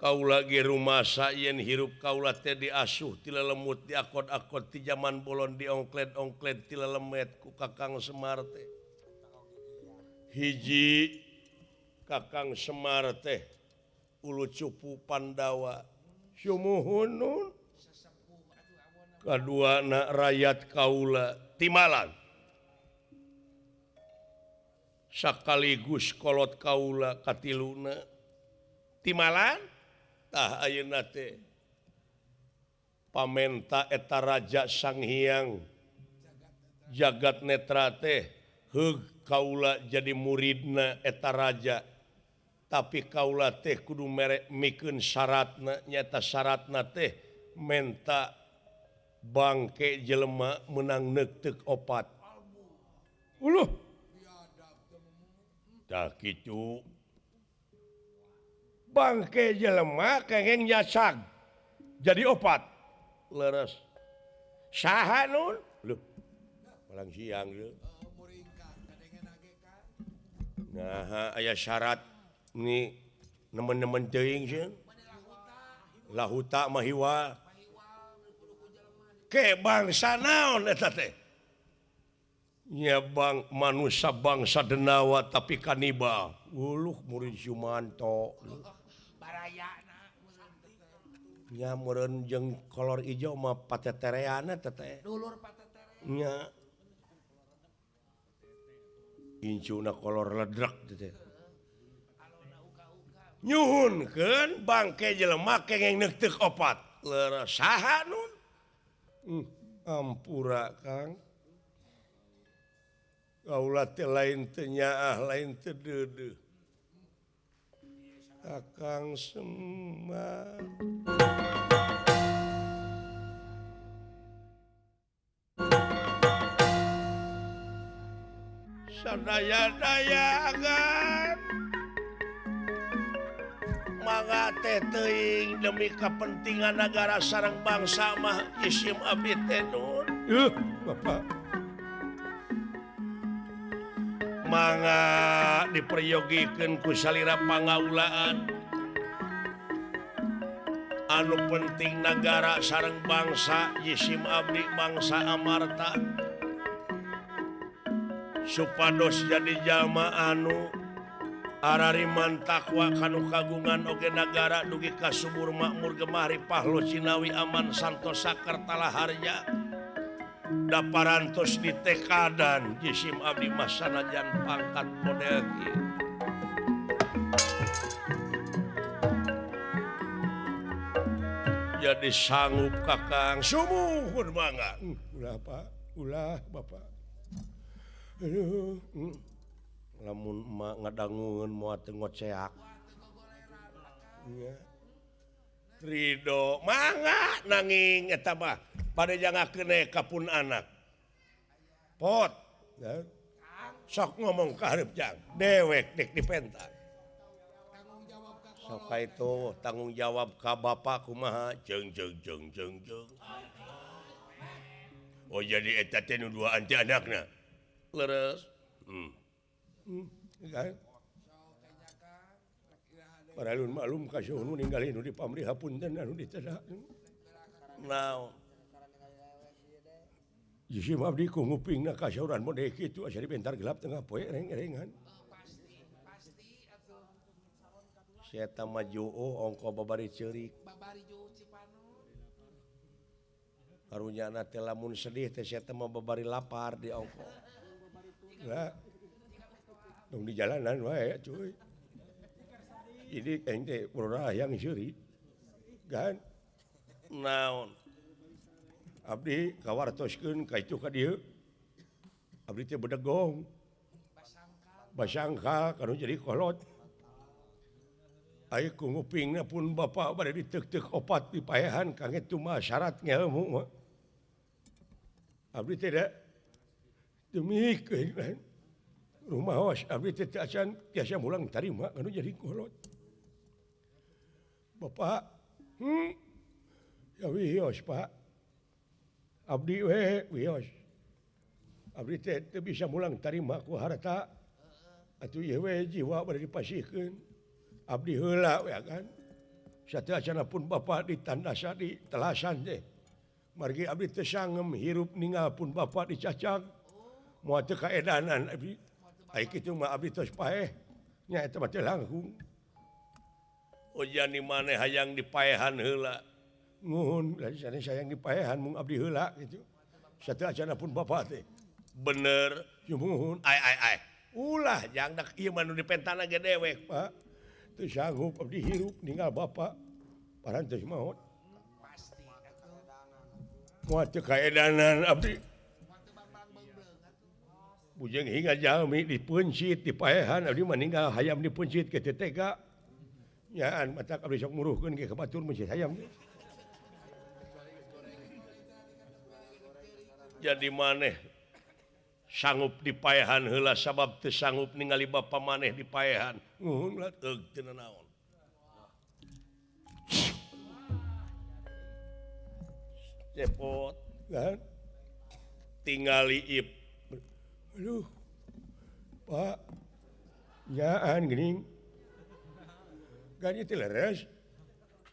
Kaula ge rumasa yen hirup kaula teh diasuh ti lelemut diakod-akod ti zaman bolon diongkled-ongkled ti lelemet ku Kakang Semar teh. Hiji Kakang Semar teh ulu cupu Pandawa sumuhun nun. Kaduana rakyat kaula timalan. Sakaligus kolot kaula katiluna timalan tah ayeuna teh pamenta eta raja Sang Hyang Jagat Netra teh heug kaula jadi muridna eta raja tapi kaula teh kudu mikeun syaratna nyata syaratna teh menta bangke jelema menang neuk opat. Uluh tah kitu bangke jelema kengeng nyasag jadi opat leres saha nun leuh malang siang leuh nah aya syarat ni nemen-nemen teuing sieun lahuta mahiwa ke bangsa naon eta teh nya bang manusia bangsa denawa tapi kanibal. Uluh murid Sumanto. Barayana. Nya meureun jeung kolor ijo mah patetereana teteh. Dulur patetere. Nya incuna kolor ledrek teteh. Nyuhunkeun bangke jelema kengeng neuk teu opat. Leres saha nun? Ampura Kang. Kaula teh lain teu nyaah lain teu deudeuh. Kakang Semar. Sadaya-dayangan mangga teh teuing demi kepentingan negara sareng bangsa mah isim abdi teh nun. Bapak mangga diperyogikan ku salira pangaulaan anu penting negara sareng bangsa jisim abdi bangsa amarta supados jadi jalma anu arariman takwa kanu kagungan oge negara dugi kasubur makmur gemahri pahlo cinawi aman santosa kertala harja daparantos di tekadan jisim abdi mah sanajan pangkat model kieu. Jadi sanggup Kakang sumuhun mangga. Ulah Pak, ulah Bapak. Aduh, lamun emak ngadangueun moal teu ngoceak. Nya. Ridho mangga nanging eta mah padejangakeun kapun anak. Pot. Ya. Sok ngomong ka hareup jang. Dewek dek dipentak. Sok itu tanggung jawab ka bapak kumaha jeung. Oh jadi eta teh nu duaan ti anakna. Leres. Kan. Paralun maklum kaseuh nu ninggali nu di pamrih hapunten anu ditedak. Naon? Jisim abdi ku ngupingna kasauran model kitu asa dibentar gelap tengah poe reng-rengan. Pasti atuh. Si eta mah juuh ongko babari ceurik. Babari juuh Cipanul. Karunyana teh lamun sedih teh si eta mah babari lapar di ongko. Lah. Dong di jalanan wae cuy. Ini ente pura yang seurik. Kan? Naon? Abdi kawartoskeun ka itu ka dieu. Abdi teh bedegong. basangka kalau jadi kolot ayo ngupingnya pun bapak pada ditek-tek opat di payahan kang itu mah syarat ngelmu mah abdi tidak demi keinginan rumah was abdi tidak acan tiasa mulang tarima kalau jadi kolot bapak ya wios pak abdi wios abdi teh bisa mulang tarima ku harta atuh ieu we jiwa bade dipasihkeun abdi heula we kan sateasana pun bapa ditandasa di telasan teh margi abdi teu sangem hirup ninggal pun bapa dicacag moal teu kaedanan abdi ai kitu mah abdi tos paeh nya eta mah teh langkung ojani maneh hayang dipaehan heula nuhun lain sayang dipaehan mung abdi heula gitu sateasana pun bapa teh bener nyuhun ai ulah jangdak ieu mah nu dipentana ge dewek Pak teu sanggup abdi hirup ninggal bapa parantos maot pasti moal teu kaedanan abdi bujeng hingga jalmi dipencit dipaehan abdi mah ninggal hayam dipencit ke teu tega nyaan matak abdi sok muruhkeun ge ka batur mencit hayam jadi maneh sanggup dipaehan heula sabab teu sanggup ningali bapa maneh dipaehan nuhun lah teug teu naon cepot kan tingali ip aduh Pak nyaan geuning gani teh leres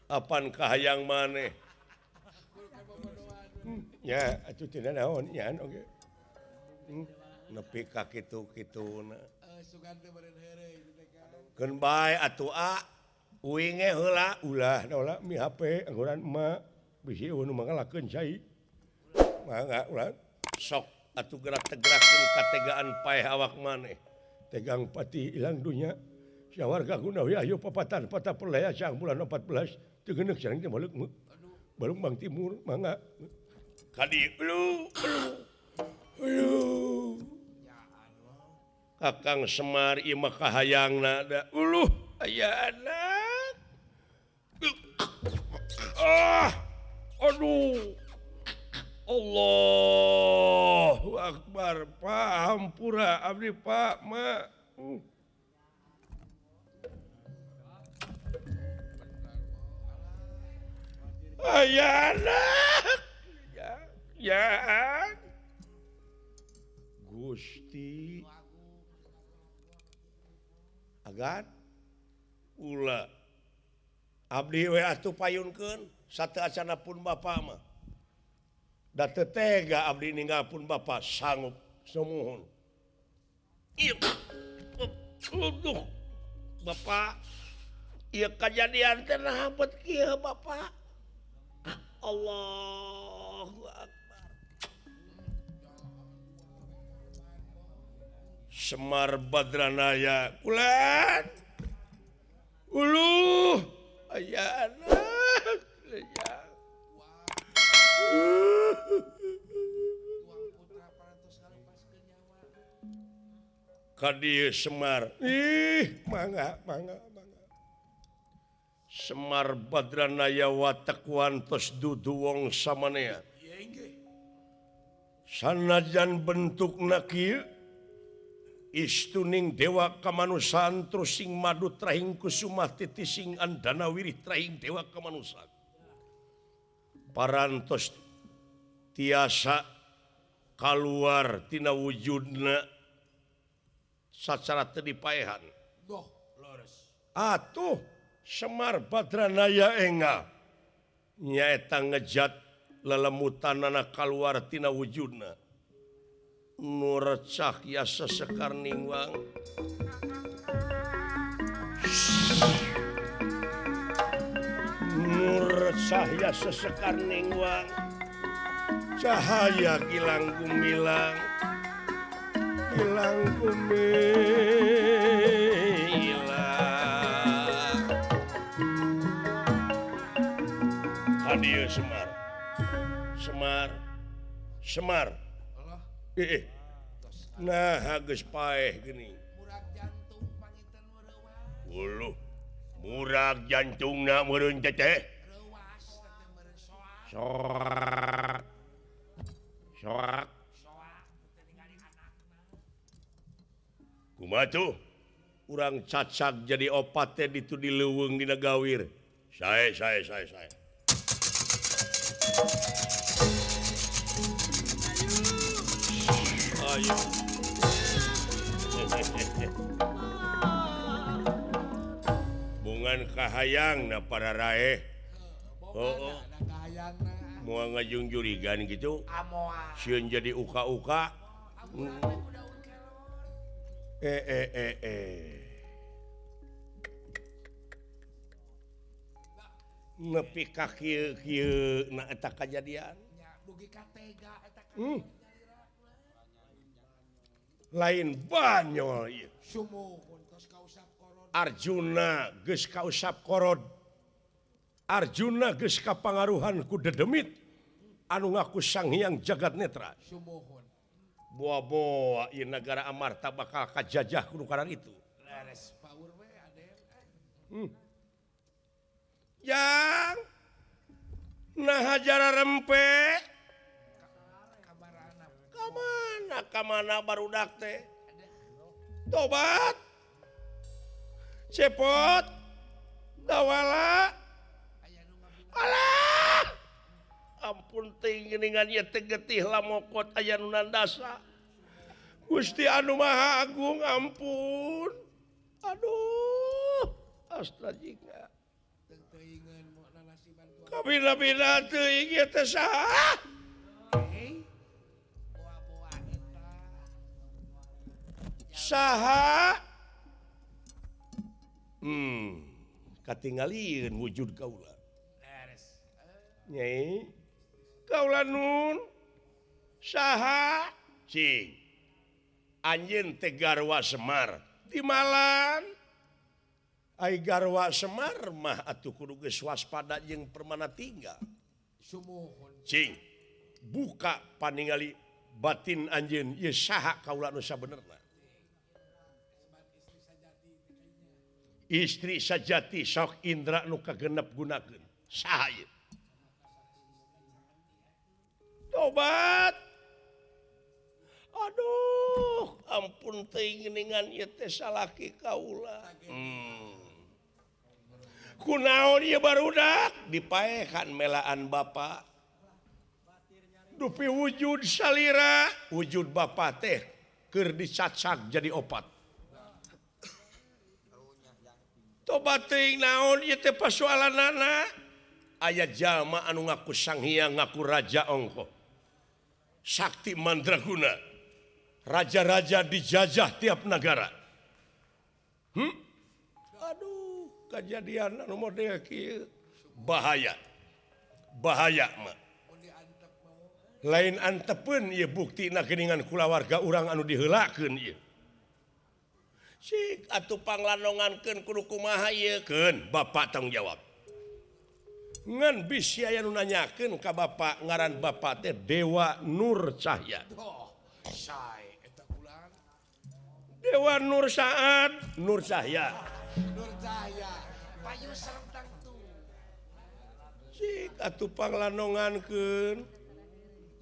apan kahayang maneh nya atuh teu naon nyaan oge nepi ka kitu-kituna keun bae atuh uing ge heula ulah ulah mi HP angguran emak bisi nu mangalakeun cai mangga ulah sok atuh gerak-tegerakeun kategaan paeh awak maneh tegang pati ilang dunya sawarga gunawi ayo papatan patah perlaya sang bulan 14 teu geuneuk sareng teh balung bang timur mangga kadi elu Kakang Semar ieu mah kahayangna da uluh aya anak aduh Allahu Akbar Pak hampura abdi Pak ma aya anak ya Gusti agan ulah abdi we atuh payunkeun sateasana pun bapa mah da teu tega abdi ninggalkeun bapa sanggup samuhun ieu aduh bapa ieu kajadian teh naha bet kieu bapa Allahu Akbar Semar Badranaya kulan uluh aya anak kadieu Semar mangga Semar Badranaya watak wantos dudu wong samanea sanajan bentukna kieu istuning dewa kamanusaan terus sing madu trahing kusumah titi sing andana wirih trahing dewa kamanusaan parantos tiasa keluar tina wujudna sacara teu dipaehan atuh Semar Badranaya enga nyaeta ngejat lelemutanana keluar tina wujudna nur cahya sesekar ningwang nur cahya sesekar ningwang cahaya gilang gumilang hadieu Semar nah geus paeh geuning Murag jantung pangitan meurewas. Uluh. Murag jantungna meureun teteh. Reuwas teh meureun soak. Sorak. Sorak. Soak teh ningali anakna. Kumaha tuh? Urang cacak jadi opat teh ditu dileuweung dina gawir. Sae. Ayo. Bungan kahayang na para rae. Bogana ada kahayangna. Moal ngajung jurigan gitu. Amoa. Sieun jadi uka-uka. Amulan teh ku daun kelor. Nepi ka kieu na eta kajadian. Nya dugi ka tega eta Lain banyol ieu. sumuhun tos kausap korod. Arjuna geus kausap korod. Arjuna geus kapangaruhan ku dedemit anu ngaku Sang Hyang Jagat Netra. Sumuhun. Boa-boa ieu nagara Amarta bakal kajajah kudu karang itu. Leres power we Aden. Yang nah hajara rempe Kabarana. kamana barudak teh tobat cepot dawala Aya nu ngabung. alah ampun ting geuningan ieu teh getih lamokot aya nu nandasa Gusti anu Maha Agung ampun aduh astaga Teuingeun moal nalasi bantuan. kabina-bina teuing ieu teh saha Hei. Boa-boa eta. saha katingalieun wujud kaula Leres. nyai kaula nun saha cing anjeun teh garwa Semar di Malang ai garwa Semar mah atuh kudu geus waspada jeung permana tinggal Sumuhun. cing buka paningali batin anjeun ieu saha kaula nu sabenerna istri sajati sok indra nu kagenep gunakeun saha ieu tobat aduh ampun teuing geuningan ieu teh salaki kaula kunaon ieu barudak dipaehan melaan bapa dupi wujud salira wujud bapa teh keur dicacak jadi opat tobat teuing naon ieu teh pasoalanana aya jalma anu ngaku Sang Hyang ngaku raja ongko sakti mandraguna raja-raja dijajah tiap negara aduh kejadian anu model kieu bahaya mah lain antepeun ieu buktina geuningan kulawarga urang anu diheulakeun ieu sik atuh panglanongankeun kudu kumaha ieu keun bapak tanggung jawab ngan bisi aya nu nanyakeun ka bapak ngaran bapak teh Dewa Nur Cahya Oh, sae eta ulang. Dewa Nur Saad Nur Cahya Nur Cahya. Payu serentang tu. sik atuh panglanongankeun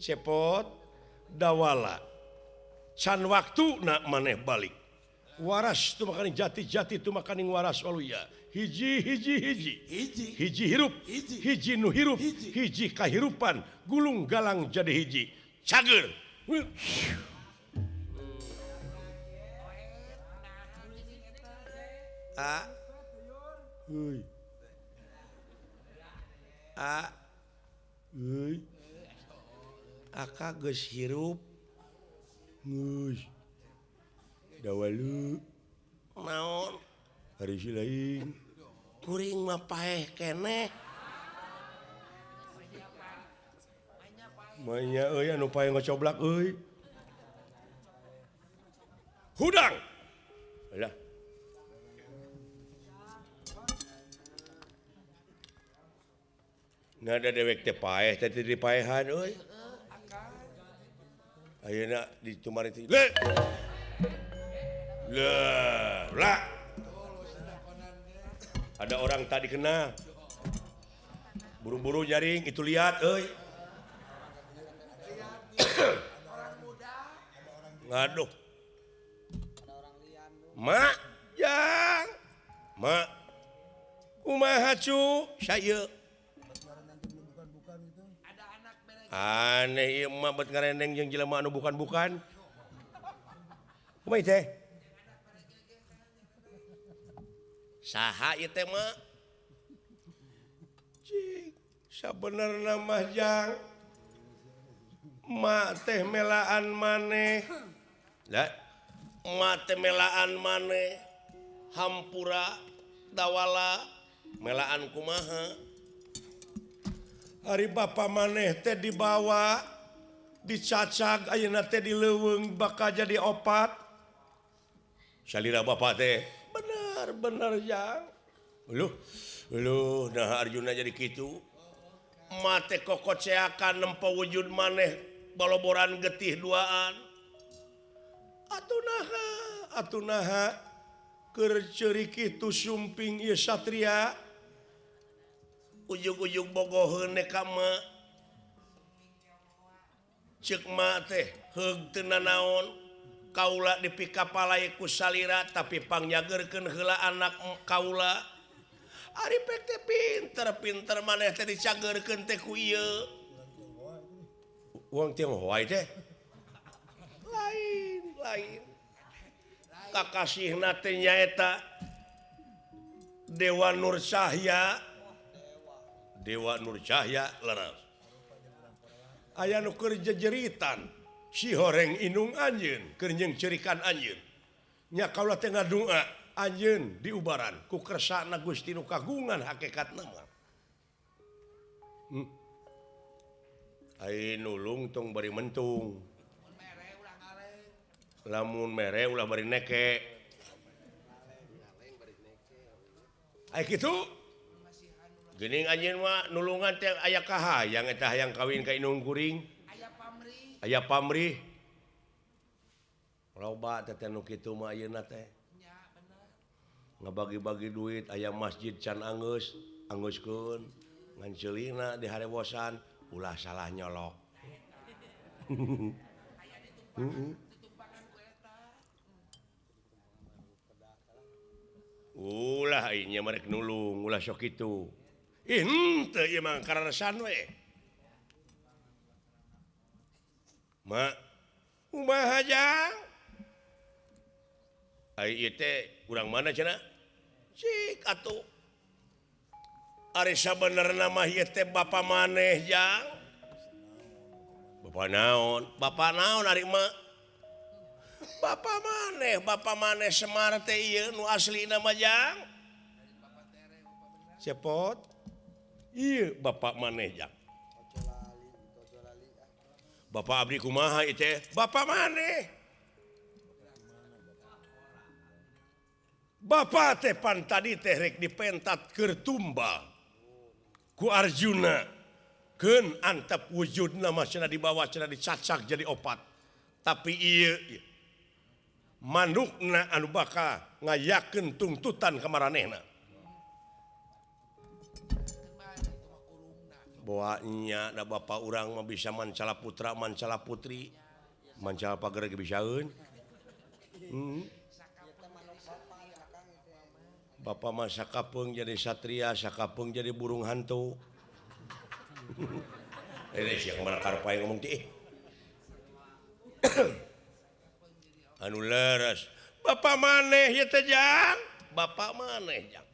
cepot dawala can waktuna maneh balik waras tu makaning jati-jati tu makaning waras waluya hiji hirup hiji nu hirup hiji kahirupan gulung galang jadi hiji cager aka geus hirup geus dawalu naon hari lain kuring mah paeh keneh manya euy anu paeh ngocoblak euy hudang alah nada dewek teh paeh teh di paehan euy ayeuna ditumari teh le lah. Ada orang tadi kena. Buru-buru nyaring itu lihat, euy. Ngaduh. Mak, yang. Mak. Kumaha cu? Saya. Aneh ieu mah bet ngareneng jeung jelema anu bukan-bukan. Kumaha teh? Saha ieu teh mah? Cing, sabenerna mah jang. Mak teh melaan maneh. Da, mak teh melaan maneh. Hampura dawala melaan kumaha? Hari bapa maneh teh dibawa dicacag ayeuna teh dileuweung bakal jadi opat. Salira bapa teh bener jang. Uluh nah Arjuna jadi kitu. Mate kokoceakan nempo wujud maneh baloboran getih duaan. Atunaha keur ceuri kitu sumping ieu satria. Ujug-ujug bogoheun ka mak. Ceuk mak teh heug teu nanaon. Kaula dipikapalai ku salira tapi pangjagerkeun heula anak kaula. Ari pek teh pinter maneh teh dicagerkeun teh ku ieu. Uang Tionghoa teh. Lain. Kakasihna teh nyaeta Dewa Nur Cahya. Dewa Nur Cahya leres. Aya nu keur jejeritan si horeng inung anjeun keur jeung ceurikan anjeun. Nya kaula teh ngadua anjeun diubaran ku kersana Gusti nu kagungan hakikatna mah. Ai nulung tong bari mentung. Lamun mere ulah bari neke. Ai kitu. Geuning anjeun mah nulungan teh aya kahayang eta hayang kawin ka inung kuring. Aya pamrih. Loba teh nu kitu mah ayeuna teh. Nya bener. Ngabagi-bagi duit aya masjid can anggeuskeun. Ngan ceulina di harewosan ulah salah nyolok. Aya ditumpakan ku eta. Ulah ieu nya marek nulung, ulah sok kitu. Henteu ieu mah kararesan we. Mak, kumaha jang? Ai ieu teh urang mana cenah? Cik atuh. Ari sabenerna mah ieu teh bapa maneh jang. Bapa naon? Bapa naon ari mah? Bapa maneh Semar teh ieu nu aslina mah jang. Cepot. Iya bapak maneh jang. Bapak abdi kumaha ieu teh? Bapak maneh. Bapak teh pan tadi teh rek dipentat keur tumbal ku Arjuna. Keun antep wujudna mah cenah dibawa cenah dicacak jadi opat. Tapi ieu manukna anu bakal ngayakeun tungtutan ka maranehna. Bawaanya da bapak urang mah bisa mancala putra, mancala putri, mancala pager ge bisaeun. Bapak mah sakapeung jadi satria, sakapeung jadi burung hantu. Ini siang kemana karpai ngomong ti. Anu leres, bapak maneh ya teh jang, bapak maneh jang.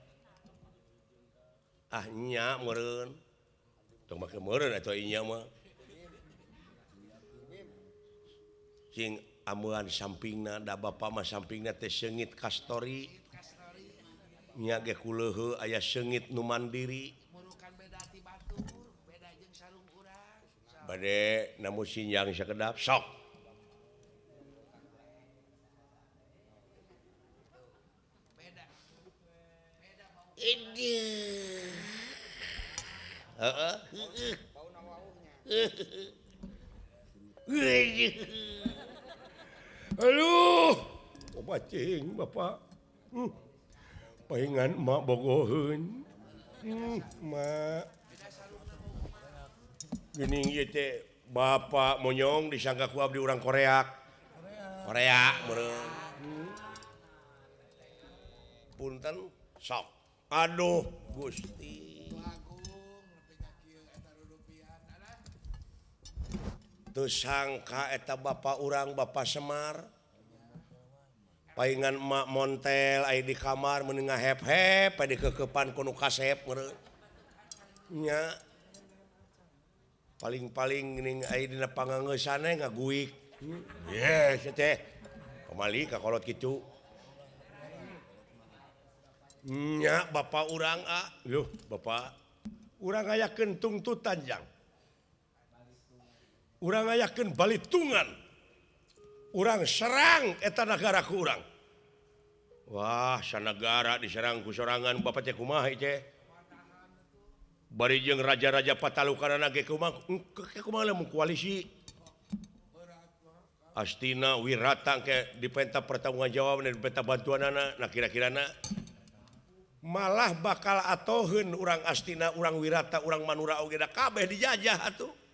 Ah nya meureun. Tong make meureun atuh inya mah. Cing amuan sampingna da bapak mah sampingna teh seungit kastori. Nya ge kuleuheu aya seungit nu mandiri. Murukan beda ti batur, beda jeung sarung urang. Bade namu sinjang sakedap sok. Beda. Beda bau. Ideuh. Heeh. Bauna wauhnya. Aduh. Cing Bapak palingan emak bogoheun emak geuning ieu teh Bapak monyong disangka ku abdi urang Korea meureun punten sok aduh Gusti teu sangka eta Bapak urang Bapak Semar palingan emak montel aya di kamar meunang ngahep-hep di kekepan kuno kasep meureun nya paling-paling geuning aya dina pangangeusana ngaguik yes teh pamali ka kolot kitu nya Bapak urang loh Bapak urang ngayakeun tungtutan jang urang ngayakeun balitungan urang serang eta nagara ku urang. Wah, sanagara diserang ku sorangan Bapak teh kumaha ieu teh? Bari jeung raja-raja patalukanana ge kumaha lamun koalisi. Astina Wirata ke dipenta pertanggungjawaban dan dipenta bantuanana nah kira-kirana malah bakal atoheun urang Astina, urang Wirata, urang Manura oge da kabeh dijajah atuh.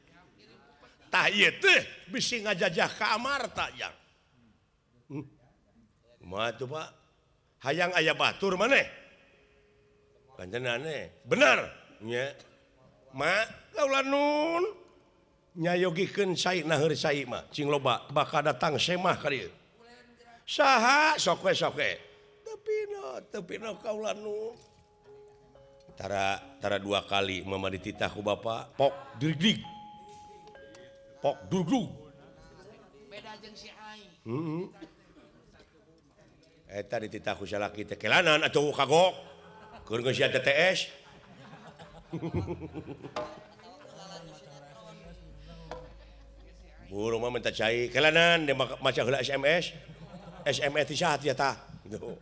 Tah ieu teh bisi ngajajah ka Amarta jang. Kumaha tuh Pak? Hayang aya batur maneh. Panjenengan bener nya. Ma kaula nun nyayogikeun sai naheur sai mah cing loba bakal datang semah ka dieu. Saha sok we. Tepina kaula nun. Tara 2 kali mama dititah ku Bapak pok dig. Pok duduk. Beda jeung si Ai. Eta dititah ku salaki teh kelanan atuh kagok. Keur geus sia TTS. Buru mah minta cai kelanan dia maca heula SMS. SMS ti saha tia tah. Gitu.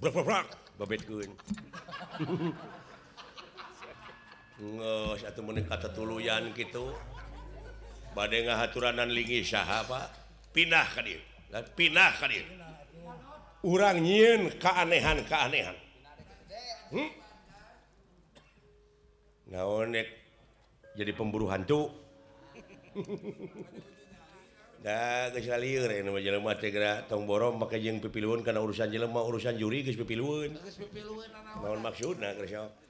Brak babetkeun. Ngeus atuh meuni kata tuluyan kitu. Bade ngahaturanan linggih saha Pak? Pindah ka dieu. Urang nyieun keanehan. Naon jadi pemburu hantu. Da geus lieur aya mah jelema teh geura tong borom make jeung pipilueun kana urusan jelema urusan juri geus pipilueun. Naon maksudna geus sok?